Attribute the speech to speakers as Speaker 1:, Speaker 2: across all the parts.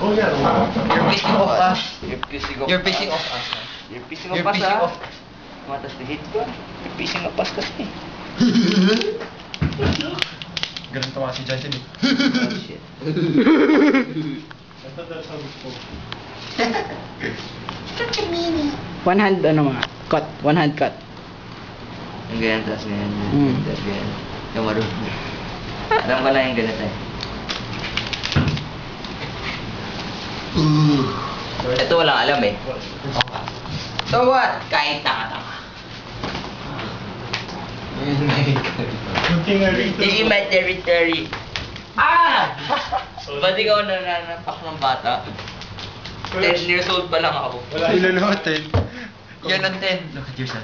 Speaker 1: Oh yeah.
Speaker 2: You're pissing off us.
Speaker 3: You're pissing off
Speaker 2: You're pissing
Speaker 3: us.
Speaker 2: off us.
Speaker 3: You're pissing
Speaker 2: You're
Speaker 3: off us,
Speaker 2: pissing
Speaker 3: ah.
Speaker 2: off.
Speaker 3: Matas the hit ko. You're pissing off us kasi.
Speaker 2: Ganun tawa si Joyce eh.
Speaker 3: Oh shit.
Speaker 1: I thought that's how we spoke.
Speaker 4: One hand, ano mga, cut. One hand cut.
Speaker 3: Yung ganyan, tapos ganyan.
Speaker 4: Mm.
Speaker 3: Tapos ganyan. Yung marunong. Alam ko lang yung ganito eh. Ito walang alam eh. So what? Kahit tanga-tanga.
Speaker 1: Good thing I read
Speaker 3: Hindi my territory. Ah! Ba't ikaw nananapak ng bata? 10 years old pa lang ako.
Speaker 1: Wala
Speaker 2: Ilan natin? Yan ang 10. Look at yourself.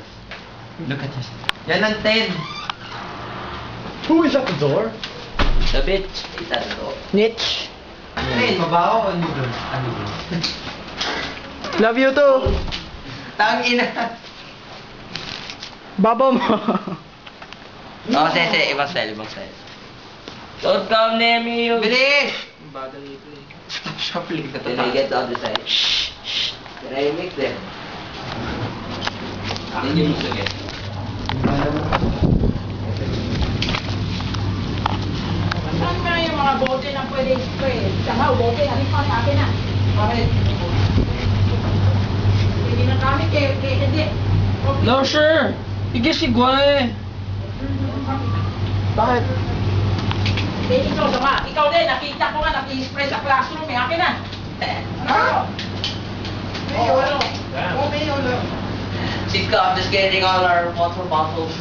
Speaker 2: Look at yourself. Yan ang 10.
Speaker 1: Who is at the door?
Speaker 3: The bitch. Isa to.
Speaker 4: Niche.
Speaker 2: Ten, mabaho. Ano doon? Ano doon?
Speaker 4: Love you too.
Speaker 2: Tangina.
Speaker 4: Babaw mo.
Speaker 3: Oh, sige, ibang style, ibang style. Don't come near me, you.
Speaker 2: Bilis! Bagal nito eh. Stop shuffling ka
Speaker 3: Then I get the other side. Then I mix them. Then you mix again.
Speaker 5: Saan nga yung mga bote na pwede spray? Saka bote, halip pa sa akin na. Bakit? Hindi na kami, kaya hindi.
Speaker 4: No, sure. Igisigwa eh. Bakit?
Speaker 5: Eh, ikaw sama. Ikaw din, nakita ko nga, naki-spray sa classroom eh. Akin na. Ano? Oo, ano? Oo, may ulo.
Speaker 3: She's confiscating all our water bottles.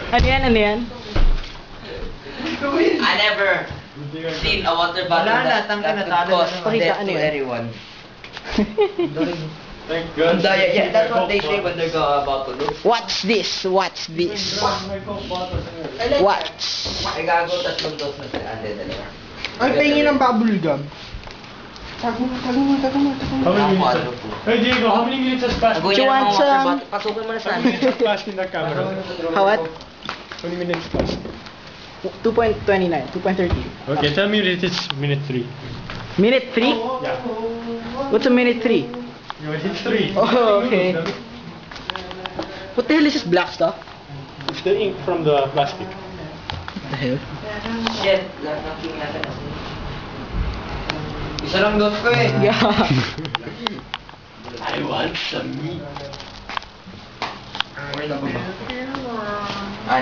Speaker 4: Ano yan, ano yan?
Speaker 3: I never seen a water bottle
Speaker 2: Wala na,
Speaker 3: that
Speaker 2: tangka na,
Speaker 3: could
Speaker 2: talo na
Speaker 3: cause
Speaker 2: naman.
Speaker 4: Pakita,
Speaker 3: death
Speaker 4: ano
Speaker 3: to
Speaker 4: yan?
Speaker 3: anyone.
Speaker 1: Thank God.
Speaker 3: And yeah, that's what they say when they're about to look.
Speaker 4: What's this? What's this?
Speaker 1: My Coke bottle.
Speaker 4: What?
Speaker 3: Ay gago, tatlong dose na sila. Ande, dalawa.
Speaker 4: Ay, pahingin ng bubble gum.
Speaker 1: How many minutes? Hey Diego, how many minutes has passed?
Speaker 3: Pag-uwi
Speaker 4: You
Speaker 3: na ng
Speaker 4: want
Speaker 3: mga water
Speaker 4: some?
Speaker 3: bottle. Pasukin mo na
Speaker 1: How
Speaker 3: sa
Speaker 1: many
Speaker 3: amin.
Speaker 1: minutes has passed in that camera?
Speaker 4: How what?
Speaker 1: How many minutes passed?
Speaker 4: 2.29, 2.30.
Speaker 1: Okay, tell me that it's minute 3.
Speaker 4: Minute 3?
Speaker 1: Yeah.
Speaker 4: What's a minute 3?
Speaker 1: It's 3.
Speaker 4: Oh, okay. What the hell is this black stuff?
Speaker 1: It's the ink from the plastic.
Speaker 4: What the hell?
Speaker 3: Shit, lahat ng king natin.
Speaker 2: Isa lang dose ko eh.
Speaker 4: Yeah.
Speaker 1: I want some meat.
Speaker 3: Ah,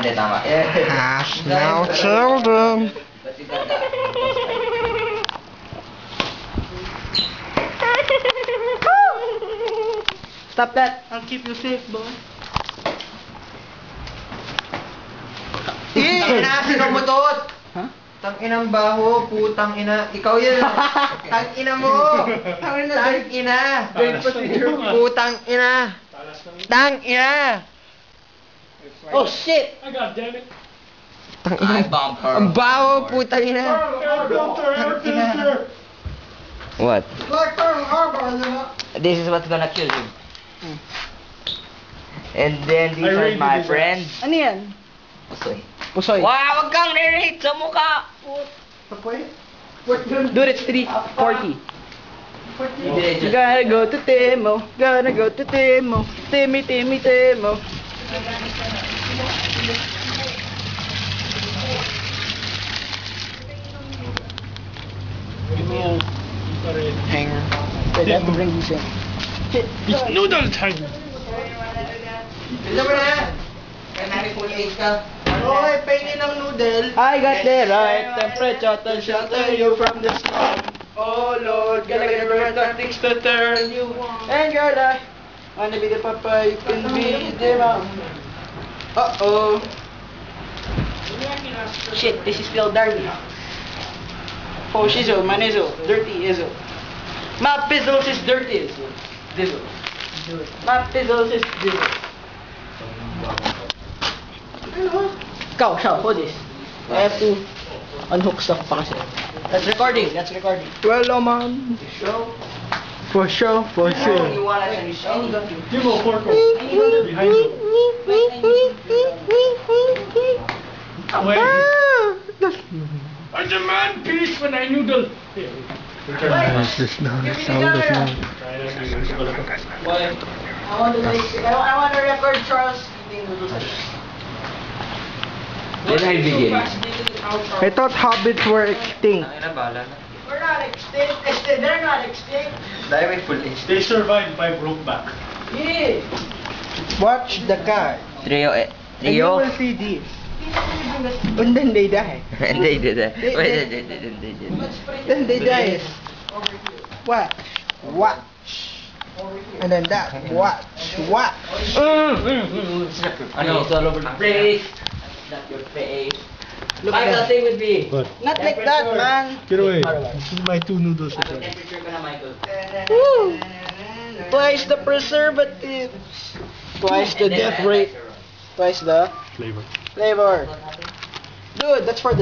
Speaker 3: hindi, tama.
Speaker 4: Has now children.
Speaker 3: But you got that.
Speaker 4: Stop that. I'll keep you safe, boy.
Speaker 2: Tangina, sinumutot!
Speaker 4: Huh?
Speaker 2: Tanginang baho, putang ina. Ikaw yan. Tangina mo! Tangina! Putang ina! Tangina!
Speaker 4: Oh shit!
Speaker 1: I got damn it.
Speaker 3: I bump her.
Speaker 2: Ang baho, putang ina.
Speaker 1: Air filter, air filter.
Speaker 3: What? This is what's gonna kill him. And then these
Speaker 1: I
Speaker 3: are
Speaker 1: really
Speaker 3: my
Speaker 1: did that.
Speaker 3: friends.
Speaker 4: Ano yan?
Speaker 3: Pusoy.
Speaker 4: Pusoy.
Speaker 3: Wow, wag kang narrate sa mukha!
Speaker 4: Dude, it's 3:40. You gotta go to Temo. Gotta go to Temo. Temi, Temi, Temo. Give me a hanger. Wait, I have to bring these in. Shit.
Speaker 1: It's noodle time.
Speaker 2: Bilisan mo na! Kaya namin 48 ka. Okay, pahingin ng noodle.
Speaker 4: I got the right temperature to shelter you from the storm. Oh Lord, gotta get the right things to turn you on. And girl, I wanna be the papa, you can be the mom. Uh-oh. Shit, this is still dirty. Oh, shizzle, my nizzle, dirty izzle. My pizzles is dirty izzle. Dizzle. My pizzles is dizzle. Go, show, hold this. I have to unhook stuff pa kasi. That's recording, that's recording. Well, man.
Speaker 3: Show.
Speaker 4: For sure, for sure.
Speaker 3: You wanna show?
Speaker 1: You go, Porco. Behind you. Wait. was a man peace when I noodle.
Speaker 5: Why? Give me the camera. Why? I want to record Charles eating noodles.
Speaker 3: Then I begin.
Speaker 4: I thought hobbits were extinct.
Speaker 2: Ang ina, bahala na.
Speaker 5: We're not extinct. They're not extinct.
Speaker 2: Dahil may full age.
Speaker 1: They survived by Brokeback.
Speaker 5: Yeah.
Speaker 4: Watch the card.
Speaker 2: Trio,
Speaker 4: And you
Speaker 2: trio.
Speaker 4: will see this. And then they die.
Speaker 2: And they did it.
Speaker 4: They-
Speaker 2: Wait,
Speaker 4: they-
Speaker 2: they did.
Speaker 4: Then they die. Watch. Watch. And then that. Watch. Watch.
Speaker 3: Ano? It's all over the place. Not your face.
Speaker 4: Look
Speaker 3: Michael,
Speaker 4: at that.
Speaker 3: stay with me.
Speaker 1: What?
Speaker 4: Not like that, man.
Speaker 1: Get away. This is my 2 noodles
Speaker 3: Ano
Speaker 1: again.
Speaker 3: temperature ka na, Michael?
Speaker 4: Woo. Twice the preservatives. Twice the death rate. Twice the
Speaker 1: Flavor.
Speaker 4: flavor. Dude, that's for the